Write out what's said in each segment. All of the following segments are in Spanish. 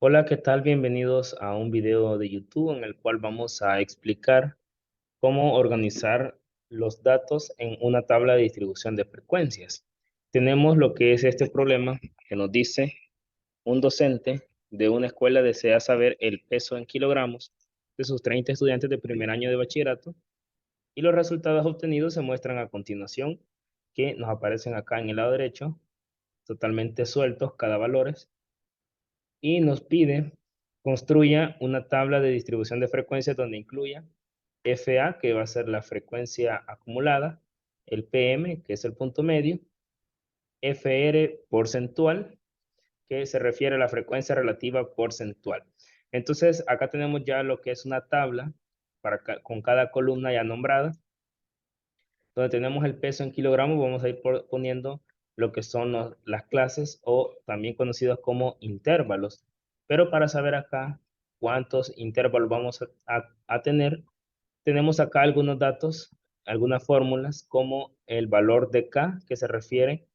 Hola, ¿qué tal? Bienvenidos a un video de YouTube en el cual vamos a explicar cómo organizar los datos en una tabla de distribución de frecuencias. Tenemos lo que es este problema que nos dice un docente de una escuela desea saber el peso en kilogramos de sus 30 estudiantes de primer año de bachillerato y los resultados obtenidos se muestran a continuación, que nos aparecen acá en el lado derecho, totalmente sueltos cada valores, y nos pide construya una tabla de distribución de frecuencias donde incluya FA, que va a ser la frecuencia acumulada, el PM, que es el punto medio, FR porcentual, que se refiere a la frecuencia relativa porcentual. Entonces, acá tenemos ya lo que es una tabla con cada columna ya nombrada, donde tenemos el peso en kilogramos. Vamos a ir poniendo lo que son las clases o también conocidos como intervalos. Pero para saber acá cuántos intervalos vamos a tener, tenemos acá algunos datos, algunas fórmulas como el valor de K, que se refiere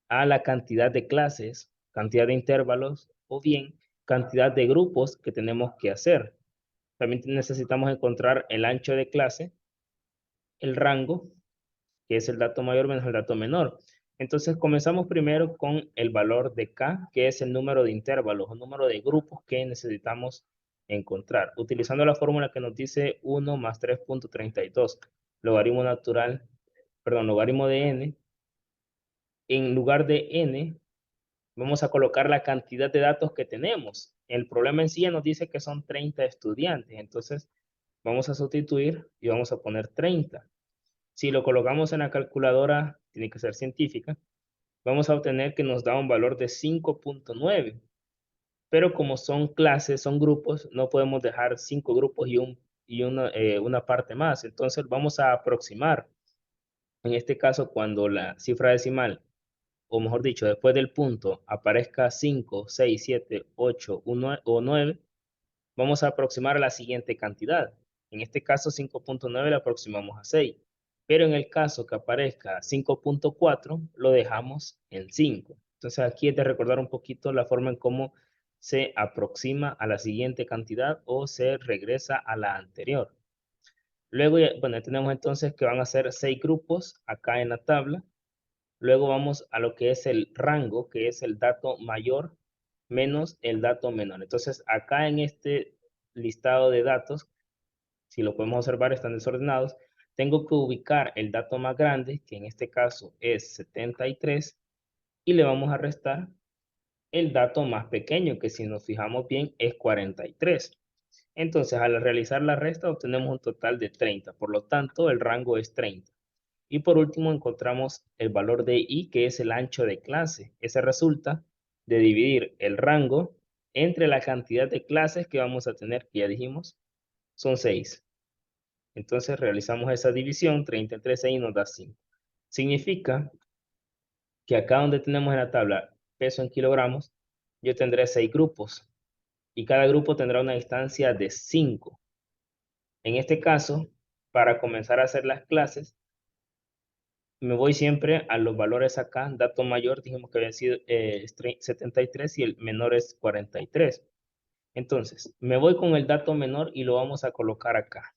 a la cantidad de clases, cantidad de intervalos o bien cantidad de grupos que tenemos que hacer. También necesitamos encontrar el ancho de clase, el rango, que es el dato mayor menos el dato menor. Entonces comenzamos primero con el valor de K, que es el número de intervalos o número de grupos que necesitamos encontrar, utilizando la fórmula que nos dice 1 más 3.32, logaritmo natural, perdón, logaritmo de n. En lugar de n, vamos a colocar la cantidad de datos que tenemos. El problema en sí ya nos dice que son 30 estudiantes, entonces vamos a sustituir y vamos a poner 30. Si lo colocamos en la calculadora, tiene que ser científica, vamos a obtener que nos da un valor de 5.9. Pero como son clases, son grupos, no podemos dejar 5 grupos y una parte más. Entonces vamos a aproximar. En este caso, cuando la cifra decimal, o mejor dicho, después del punto, aparezca 5, 6, 7, 8 o 9, vamos a aproximar a la siguiente cantidad. En este caso, 5.9 la aproximamos a 6. Pero en el caso que aparezca 5.4, lo dejamos en 5. Entonces aquí es de recordar un poquito la forma en cómo se aproxima a la siguiente cantidad o se regresa a la anterior. Luego, bueno, tenemos entonces que van a ser 6 grupos acá en la tabla. Luego vamos a lo que es el rango, que es el dato mayor menos el dato menor. Entonces, acá en este listado de datos, si lo podemos observar, están desordenados. Tengo que ubicar el dato más grande, que en este caso es 73, y le vamos a restar el dato más pequeño, que si nos fijamos bien es 43. Entonces, al realizar la resta, obtenemos un total de 30. Por lo tanto, el rango es 30. Y por último encontramos el valor de I, que es el ancho de clase. Ese resulta de dividir el rango entre la cantidad de clases que vamos a tener, que ya dijimos, son 6. Entonces realizamos esa división, 30 entre 6 nos da 5. Significa que acá donde tenemos en la tabla peso en kilogramos, yo tendré 6 grupos y cada grupo tendrá una distancia de 5. En este caso, para comenzar a hacer las clases, me voy siempre a los valores acá. Dato mayor dijimos que había sido 73 y el menor es 43. Entonces, me voy con el dato menor y lo vamos a colocar acá.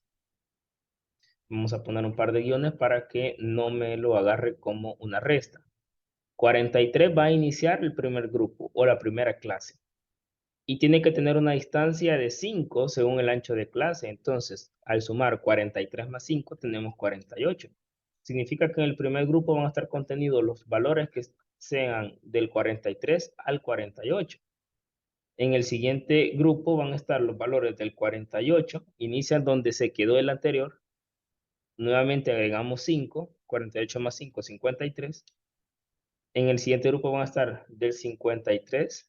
Vamos a poner un par de guiones para que no me lo agarre como una resta. 43 va a iniciar el primer grupo o la primera clase. Y tiene que tener una distancia de 5 según el ancho de clase. Entonces, al sumar 43 más 5, tenemos 48. Significa que en el primer grupo van a estar contenidos los valores que sean del 43 al 48. En el siguiente grupo van a estar los valores del 48, inician donde se quedó el anterior. Nuevamente agregamos 5, 48 más 5, 53. En el siguiente grupo van a estar del 53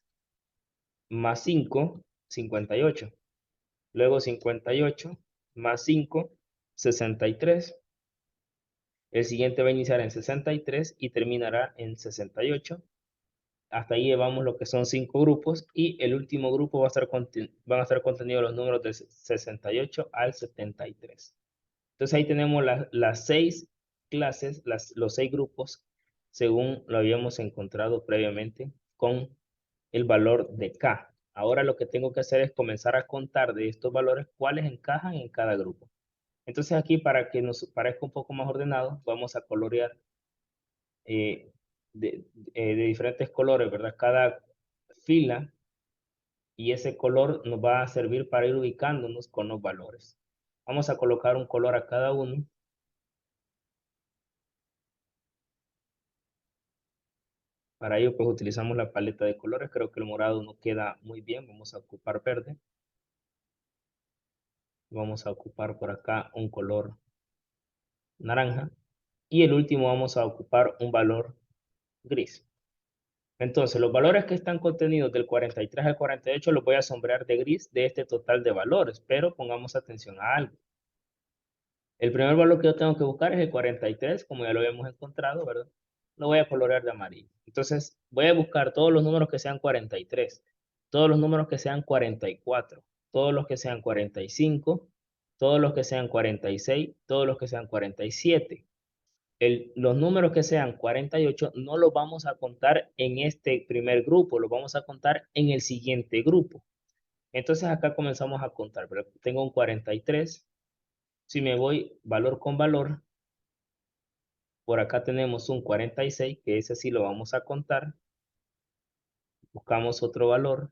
más 5, 58. Luego 58 más 5, 63. El siguiente va a iniciar en 63 y terminará en 68. Hasta ahí llevamos lo que son 5 grupos y el último grupo van a estar contenidos los números del 68 al 73. Entonces ahí tenemos las 6 clases, los 6 grupos, según lo habíamos encontrado previamente con el valor de K. Ahora lo que tengo que hacer es comenzar a contar de estos valores cuáles encajan en cada grupo. Entonces aquí, para que nos parezca un poco más ordenado, vamos a colorear eh, de diferentes colores, ¿verdad? Cada fila, y ese color nos va a servir para ir ubicándonos con los valores. Vamos a colocar un color a cada uno. Para ello, pues utilizamos la paleta de colores. Creo que el morado no queda muy bien. Vamos a ocupar verde. Vamos a ocupar por acá un color naranja. Y el último vamos a ocupar un valor gris. Entonces, los valores que están contenidos del 43 al 48 los voy a sombrear de gris de este total de valores, pero pongamos atención a algo. El primer valor que yo tengo que buscar es el 43, como ya lo habíamos encontrado, ¿verdad? Lo voy a colorear de amarillo. Entonces, voy a buscar todos los números que sean 43, todos los números que sean 44, todos los que sean 45, todos los que sean 46, todos los que sean 47. Los números que sean 48 no los vamos a contar en este primer grupo, los vamos a contar en el siguiente grupo. Entonces acá comenzamos a contar, pero tengo un 43. Si me voy valor con valor, por acá tenemos un 46, que ese sí lo vamos a contar. Buscamos otro valor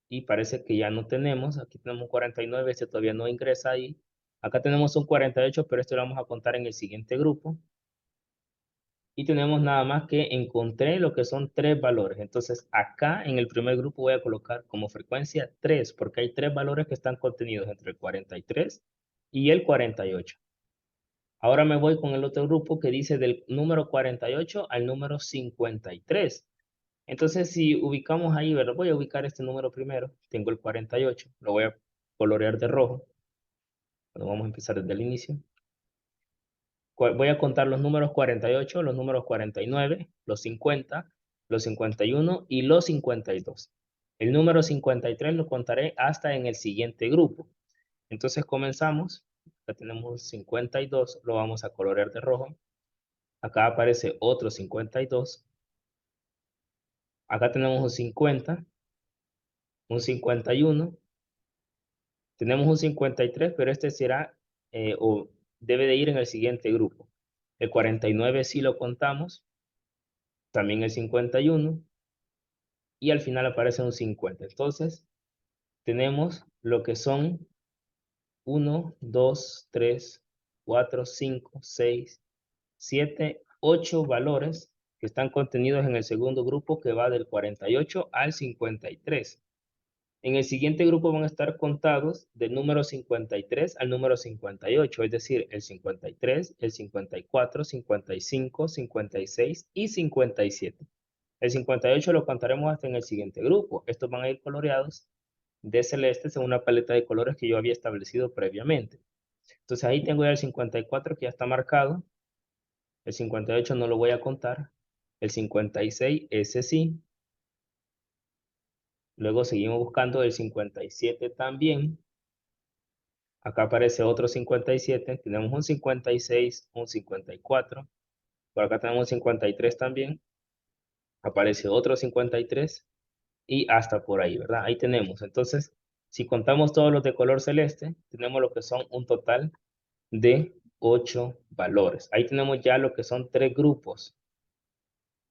y parece que ya no tenemos. Aquí tenemos un 49, este todavía no ingresa ahí. Acá tenemos un 48, pero este lo vamos a contar en el siguiente grupo. Y tenemos nada más que encontré lo que son tres valores. Entonces acá en el primer grupo voy a colocar como frecuencia 3, porque hay tres valores que están contenidos entre el 43 y el 48. Ahora me voy con el otro grupo que dice del número 48 al número 53. Entonces, si ubicamos ahí, ¿verdad? Voy a ubicar este número primero. Tengo el 48, lo voy a colorear de rojo. Bueno, vamos a empezar desde el inicio. Voy a contar los números 48, los números 49, los 50, los 51 y los 52. El número 53 lo contaré hasta en el siguiente grupo. Entonces comenzamos. Acá tenemos 52, lo vamos a colorear de rojo. Acá aparece otro 52. Acá tenemos un 50, un 51. Tenemos un 53, pero este será o debe de ir en el siguiente grupo. El 49 sí lo contamos, también el 51, y al final aparece un 50. Entonces, tenemos lo que son 1, 2, 3, 4, 5, 6, 7, 8 valores que están contenidos en el segundo grupo, que va del 48 al 53. En el siguiente grupo van a estar contados del número 53 al número 58, es decir, el 53, el 54, 55, 56 y 57. El 58 lo contaremos hasta en el siguiente grupo. Estos van a ir coloreados de celeste según una paleta de colores que yo había establecido previamente. Entonces ahí tengo ya el 54 que ya está marcado. El 58 no lo voy a contar. El 56, ese sí. Luego seguimos buscando el 57 también. Acá aparece otro 57. Tenemos un 56, un 54. Por acá tenemos un 53 también. Aparece otro 53 y hasta por ahí, ¿verdad? Ahí tenemos. Entonces, si contamos todos los de color celeste, tenemos lo que son un total de 8 valores. Ahí tenemos ya lo que son 3 grupos.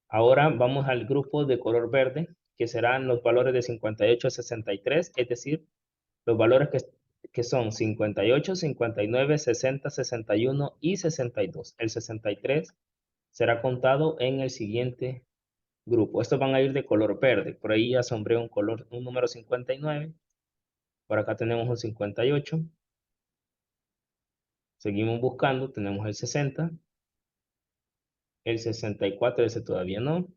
Ahora vamos al grupo de color verde, que serán los valores de 58 a 63, es decir, los valores que son 58, 59, 60, 61 y 62. El 63 será contado en el siguiente grupo. Estos van a ir de color verde. Por ahí ya sombré un número 59. Por acá tenemos un 58. Seguimos buscando, tenemos el 60. El 64, ese todavía no.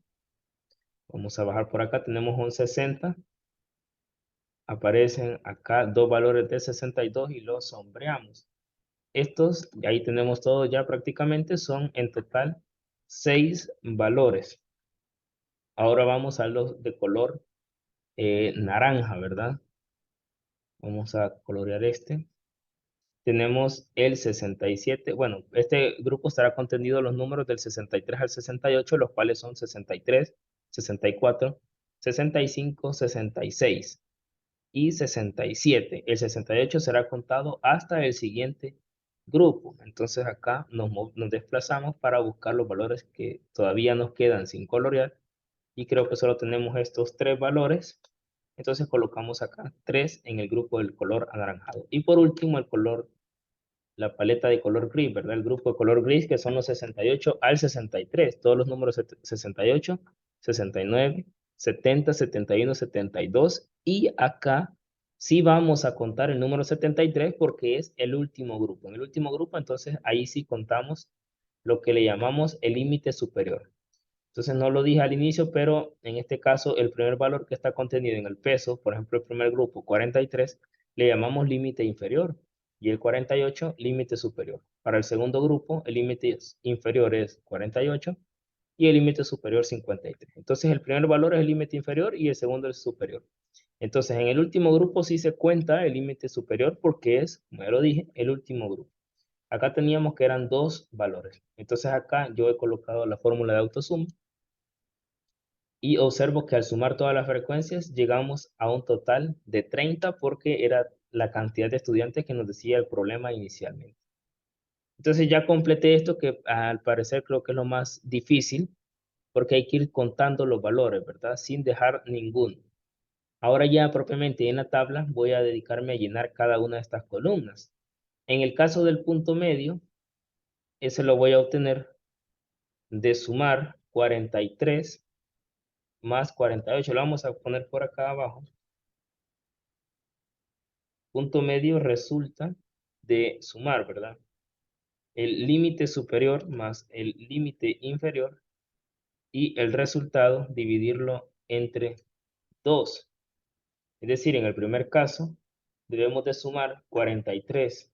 Vamos a bajar por acá, tenemos un 60. Aparecen acá dos valores de 62 y los sombreamos. Estos, y ahí tenemos todo ya prácticamente, son en total 6 valores. Ahora vamos a los de color naranja, ¿verdad? Vamos a colorear este. tenemos el 67. Bueno, este grupo estará contenido los números del 63 al 68, los cuales son 63, 64, 65, 66 y 67. El 68 será contado hasta el siguiente grupo. Entonces acá nos desplazamos para buscar los valores que todavía nos quedan sin colorear y creo que solo tenemos estos tres valores. Entonces colocamos acá 3 en el grupo del color anaranjado. Y por último la paleta de color gris, ¿verdad? El grupo de color gris que son los 68 al 63. Todos los números 68, 69, 70, 71, 72. Y acá sí vamos a contar el número 73 porque es el último grupo. En el último grupo, entonces ahí sí contamos lo que le llamamos el límite superior. Entonces no lo dije al inicio, pero en este caso el primer valor que está contenido en el peso, por ejemplo el primer grupo 43, le llamamos límite inferior y el 48 límite superior. Para el segundo grupo el límite inferior es 48 y el límite superior 53. Entonces el primer valor es el límite inferior y el segundo es superior. Entonces en el último grupo sí se cuenta el límite superior porque es, como ya lo dije, el último grupo. Acá teníamos que eran dos valores. Entonces acá yo he colocado la fórmula de autosuma y observo que al sumar todas las frecuencias llegamos a un total de 30 porque era la cantidad de estudiantes que nos decía el problema inicialmente. Entonces ya completé esto que al parecer creo que es lo más difícil porque hay que ir contando los valores, ¿verdad? Sin dejar ninguno. Ahora ya propiamente en la tabla voy a dedicarme a llenar cada una de estas columnas. En el caso del punto medio, ese lo voy a obtener de sumar 43 más 48. Lo vamos a poner por acá abajo. Punto medio resulta de sumar, ¿verdad? El límite superior más el límite inferior y el resultado dividirlo entre 2. Es decir, en el primer caso debemos de sumar 43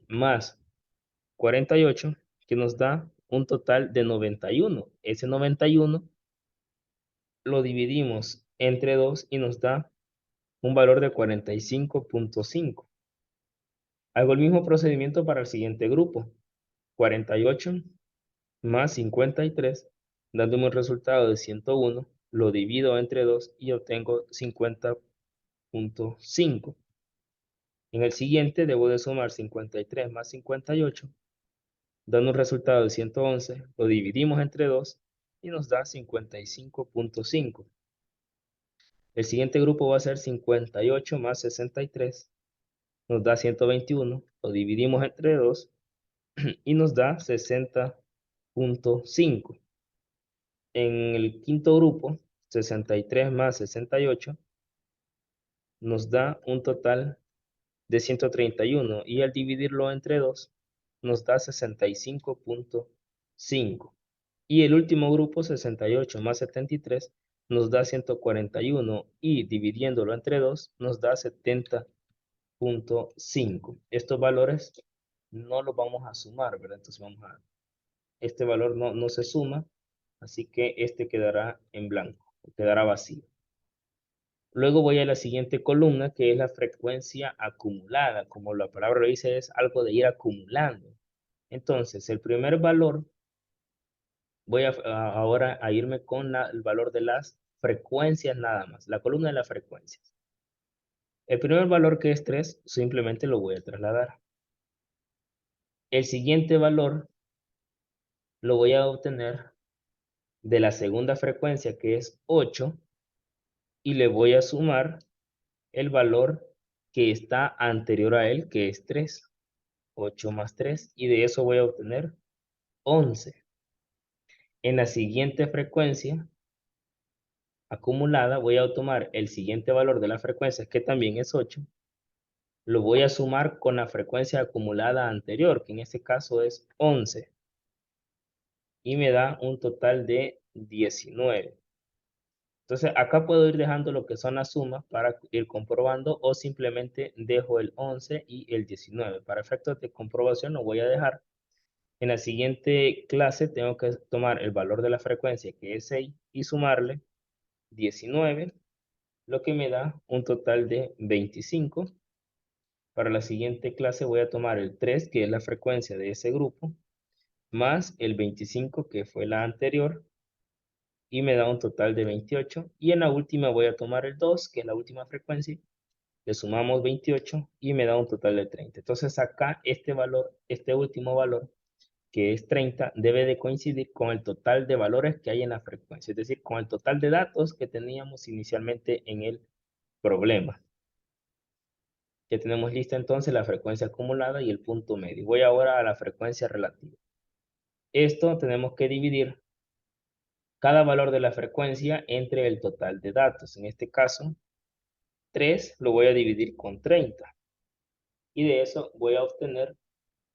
más 48, que nos da un total de 91. Ese 91 lo dividimos entre 2 y nos da un valor de 45.5. Hago el mismo procedimiento para el siguiente grupo. 48 más 53, dándome un resultado de 101, lo divido entre 2 y obtengo 50.5. En el siguiente debo de sumar 53 más 58, dando un resultado de 111, lo dividimos entre 2 y nos da 55.5. El siguiente grupo va a ser 58 más 63, nos da 121, lo dividimos entre 2 y nos da 60.5. En el quinto grupo, 63 más 68, nos da un total de 131 y al dividirlo entre 2, nos da 65.5. Y el último grupo, 68 más 73, nos da 141 y dividiéndolo entre 2, nos da 70.5. Estos valores no los vamos a sumar, ¿verdad? Entonces este valor no se suma, así que este quedará en blanco, quedará vacío. Luego voy a la siguiente columna, que es la frecuencia acumulada. Como la palabra lo dice, es algo de ir acumulando. Entonces, el primer valor, voy ahora a irme con el valor de las frecuencias nada más, la columna de las frecuencias. El primer valor, que es 3, simplemente lo voy a trasladar. El siguiente valor lo voy a obtener de la segunda frecuencia, que es 8, y le voy a sumar el valor que está anterior a él, que es 3. 8 más 3, y de eso voy a obtener 11. En la siguiente frecuencia acumulada voy a tomar el siguiente valor de la frecuencia, que también es 8, lo voy a sumar con la frecuencia acumulada anterior, que en este caso es 11, y me da un total de 19. Entonces acá puedo ir dejando lo que son las sumas para ir comprobando, o simplemente dejo el 11 y el 19. Para efectos de comprobación lo voy a dejar. En la siguiente clase tengo que tomar el valor de la frecuencia, que es 6, y sumarle 19, lo que me da un total de 25. Para la siguiente clase voy a tomar el 3, que es la frecuencia de ese grupo, más el 25, que fue la anterior, y me da un total de 28. Y en la última voy a tomar el 2, que es la última frecuencia, le sumamos 28 y me da un total de 30. Entonces acá este valor, este último valor, que es 30, debe de coincidir con el total de valores que hay en la frecuencia, es decir, con el total de datos que teníamos inicialmente en el problema. Ya tenemos lista entonces la frecuencia acumulada y el punto medio. Voy ahora a la frecuencia relativa. Esto tenemos que dividir cada valor de la frecuencia entre el total de datos. En este caso, 3 lo voy a dividir con 30. Y de eso voy a obtener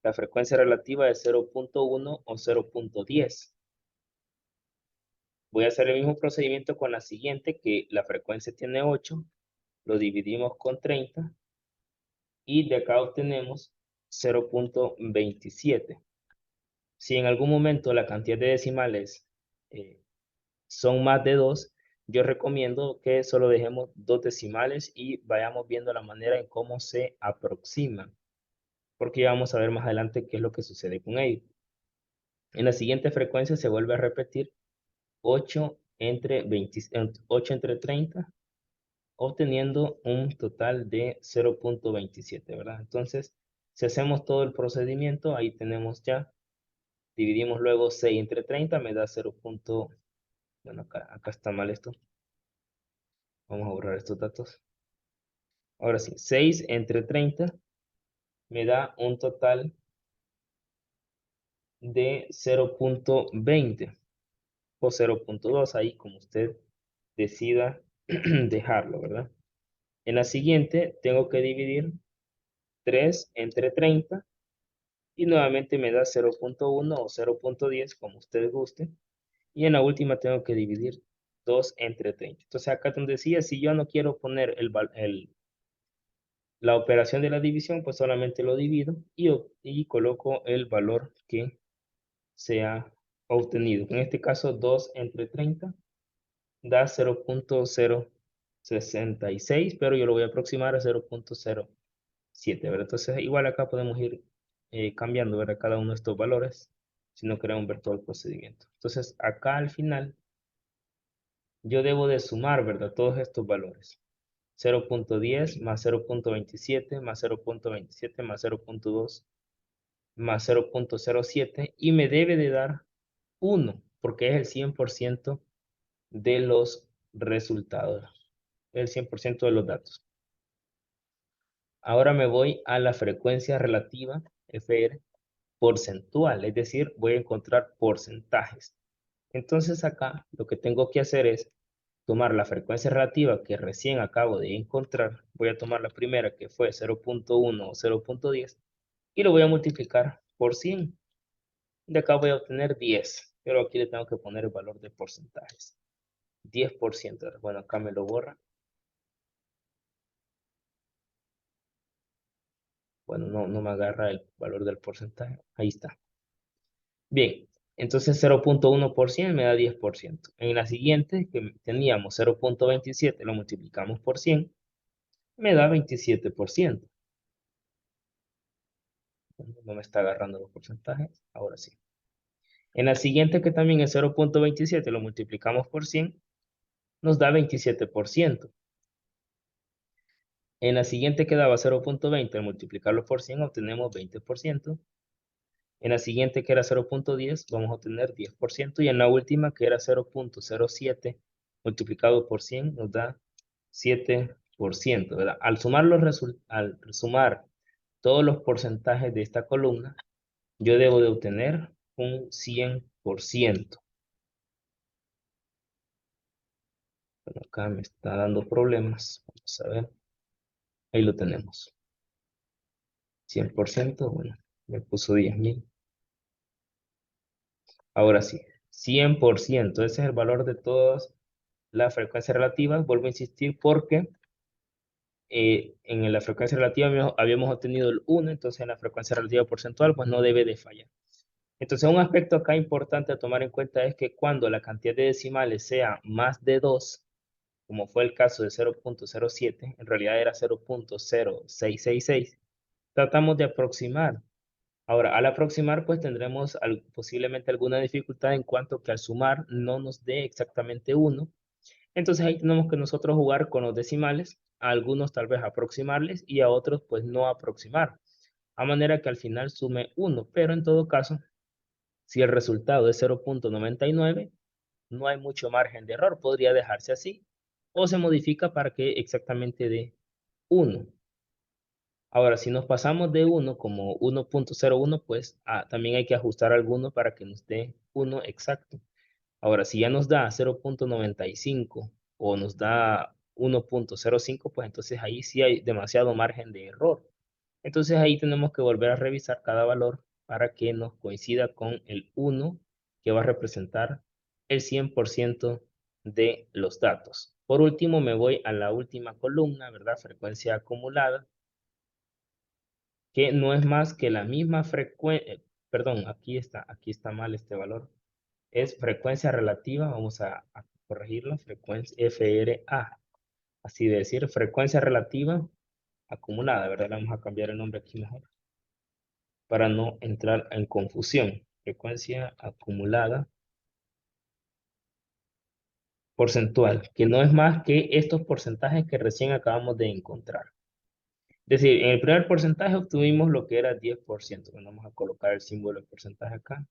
la frecuencia relativa de 0.1 o 0.10. Voy a hacer el mismo procedimiento con la siguiente, que la frecuencia tiene 8, lo dividimos con 30 y de acá obtenemos 0.27. Si en algún momento la cantidad de decimales eh, son más de 2, yo recomiendo que solo dejemos 2 decimales y vayamos viendo la manera en cómo se aproximan, porque ya vamos a ver más adelante qué es lo que sucede con ello. En la siguiente frecuencia se vuelve a repetir 8 entre 8 entre 30, obteniendo un total de 0.27, ¿verdad? Entonces, si hacemos todo el procedimiento, ahí tenemos ya, dividimos luego 6 entre 30, me da 0. Bueno, acá está mal esto. Vamos a borrar estos datos. Ahora sí, 6 entre 30 me da un total de 0.20 o 0.2, ahí como usted decida dejarlo, ¿verdad? En la siguiente tengo que dividir 3 entre 30 y nuevamente me da 0.1 o 0.10, como usted guste. Y en la última tengo que dividir 2 entre 30. Entonces acá donde decía, si yo no quiero poner la operación de la división, pues solamente lo divido y coloco el valor que se ha obtenido. En este caso, 2 entre 30 da 0.066, pero yo lo voy a aproximar a 0.07, ¿verdad? Entonces, igual acá podemos ir cambiando, ¿verdad? Cada uno de estos valores, si no queremos ver todo el procedimiento. Entonces, acá al final, yo debo de sumar, ¿verdad? Todos estos valores. 0.10 más 0.27 más 0.27 más 0.2 más 0.07 y me debe de dar 1 porque es el 100% de los resultados, el 100% de los datos. Ahora me voy a la frecuencia relativa, FR, porcentual, es decir, voy a encontrar porcentajes. Entonces acá lo que tengo que hacer es tomar la frecuencia relativa que recién acabo de encontrar, voy a tomar la primera que fue 0.1 o 0.10 y lo voy a multiplicar por 100. De acá voy a obtener 10, pero aquí le tengo que poner el valor de porcentajes. 10%. Bueno, acá me lo borra. Bueno, no me agarra el valor del porcentaje. Ahí está. Bien, entonces 0.1% me da 10%. En la siguiente, que teníamos 0.27, lo multiplicamos por 100, me da 27%. No me está agarrando los porcentajes. Ahora sí. En la siguiente, que también es 0.27, lo multiplicamos por 100, nos da 27%. En la siguiente que daba 0.20, al multiplicarlo por 100, obtenemos 20%. En la siguiente, que era 0.10, vamos a obtener 10%. Y en la última, que era 0.07, multiplicado por 100, nos da 7%, ¿verdad? Al sumar todos los porcentajes de esta columna, yo debo de obtener un 100%. Bueno, acá me está dando problemas. Vamos a ver. Ahí lo tenemos. 100%, bueno, me puso 10.000. Ahora sí, 100%. Ese es el valor de todas las frecuencias relativas. Vuelvo a insistir porque en la frecuencia relativa habíamos obtenido el 1, entonces en la frecuencia relativa porcentual pues no debe de fallar. Entonces un aspecto acá importante a tomar en cuenta es que cuando la cantidad de decimales sea más de 2, como fue el caso de 0.07, en realidad era 0.0666, tratamos de aproximar. Ahora, al aproximar, pues tendremos posiblemente alguna dificultad en cuanto que al sumar no nos dé exactamente 1. Entonces ahí tenemos que nosotros jugar con los decimales, a algunos tal vez aproximarles y a otros pues no aproximar, a manera que al final sume 1, pero en todo caso, si el resultado es 0.99, no hay mucho margen de error, podría dejarse así, o se modifica para que exactamente dé 1. Ahora, si nos pasamos de 1 como 1.01, pues también hay que ajustar alguno para que nos dé 1 exacto. Ahora, si ya nos da 0.95 o nos da 1.05, pues entonces ahí sí hay demasiado margen de error. Entonces ahí tenemos que volver a revisar cada valor para que nos coincida con el 1 que va a representar el 100% de los datos. Por último, me voy a la última columna, ¿verdad? Frecuencia acumulada, que no es más que la misma frecuencia, perdón, aquí está mal este valor. Es frecuencia relativa, vamos a corregirlo, frecuencia FRA, así de decir, frecuencia relativa acumulada, ¿verdad? Le vamos a cambiar el nombre aquí mejor para no entrar en confusión. Frecuencia acumulada porcentual, que no es más que estos porcentajes que recién acabamos de encontrar. Es decir, en el primer porcentaje obtuvimos lo que era 10%. Bueno, vamos a colocar el símbolo de porcentaje acá.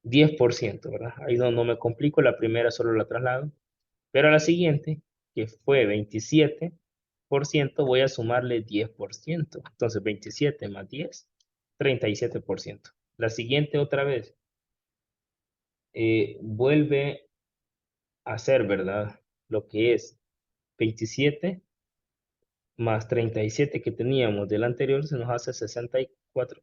10%, ¿verdad? Ahí no me complico, la primera solo la traslado. Pero a la siguiente, que fue 27%, voy a sumarle 10%. Entonces 27 más 10, 37%. La siguiente otra vez, vuelve a ser, ¿verdad? Lo que es 27 más 37 que teníamos del anterior, se nos hace 64.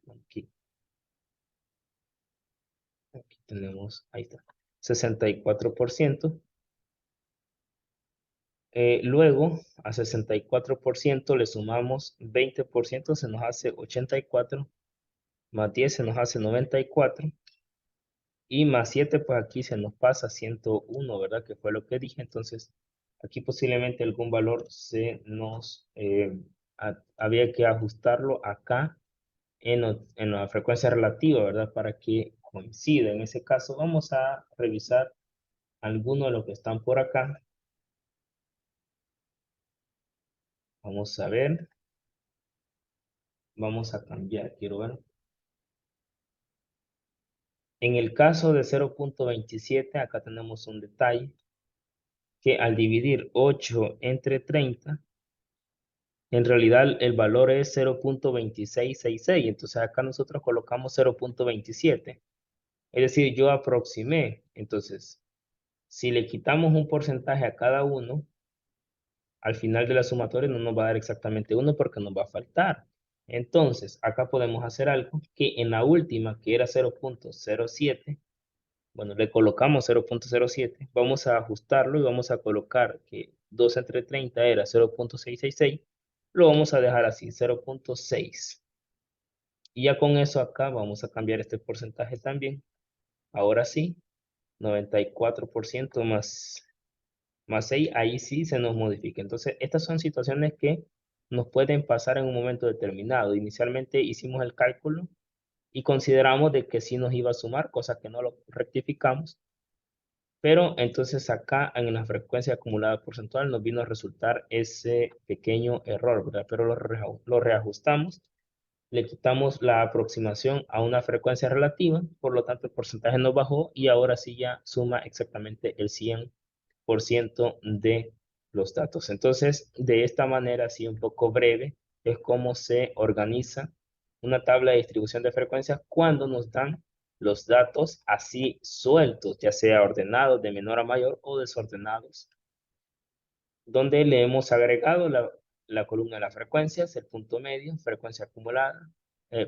Aquí tenemos, ahí está, 64%. Luego, a 64% le sumamos 20%, se nos hace 84, más 10 se nos hace 94, y más 7, pues aquí se nos pasa 101, ¿verdad? Que fue lo que dije. Entonces, aquí posiblemente algún valor se nos, había que ajustarlo acá en la frecuencia relativa, ¿verdad? Para que coincida. En ese caso, vamos a revisar algunos de los que están por acá. Vamos a ver. Vamos a cambiar, quiero ver. En el caso de 0.27, acá tenemos un detalle, que al dividir 8 entre 30, en realidad el valor es 0.2666. Entonces acá nosotros colocamos 0.27. Es decir, yo aproximé. Entonces, si le quitamos un porcentaje a cada uno, al final de la sumatoria no nos va a dar exactamente 1 porque nos va a faltar. Entonces, acá podemos hacer algo que en la última, que era 0.07, bueno, le colocamos 0.07, vamos a ajustarlo y vamos a colocar que 2 entre 30 era 0.666, lo vamos a dejar así, 0.6. Y ya con eso acá vamos a cambiar este porcentaje también. Ahora sí, 94% más 6, ahí sí se nos modifica. Entonces, estas son situaciones que nos pueden pasar en un momento determinado. Inicialmente hicimos el cálculo y consideramos de que sí nos iba a sumar, cosa que no lo rectificamos. Pero entonces acá en la frecuencia acumulada porcentual nos vino a resultar ese pequeño error, ¿verdad? Pero lo reajustamos, le quitamos la aproximación a una frecuencia relativa, por lo tanto el porcentaje nos bajó y ahora sí ya suma exactamente el 100% de los datos. Entonces, de esta manera, así un poco breve, es como se organiza una tabla de distribución de frecuencias cuando nos dan los datos así sueltos, ya sea ordenados de menor a mayor o desordenados, donde le hemos agregado la columna de las frecuencias, el punto medio, frecuencia acumulada,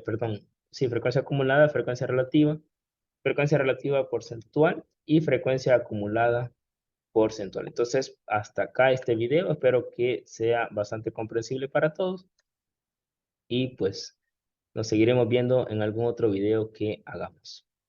perdón, sí, frecuencia relativa porcentual y frecuencia acumulada porcentual. Entonces, hasta acá este video. Espero que sea bastante comprensible para todos y pues nos seguiremos viendo en algún otro video que hagamos.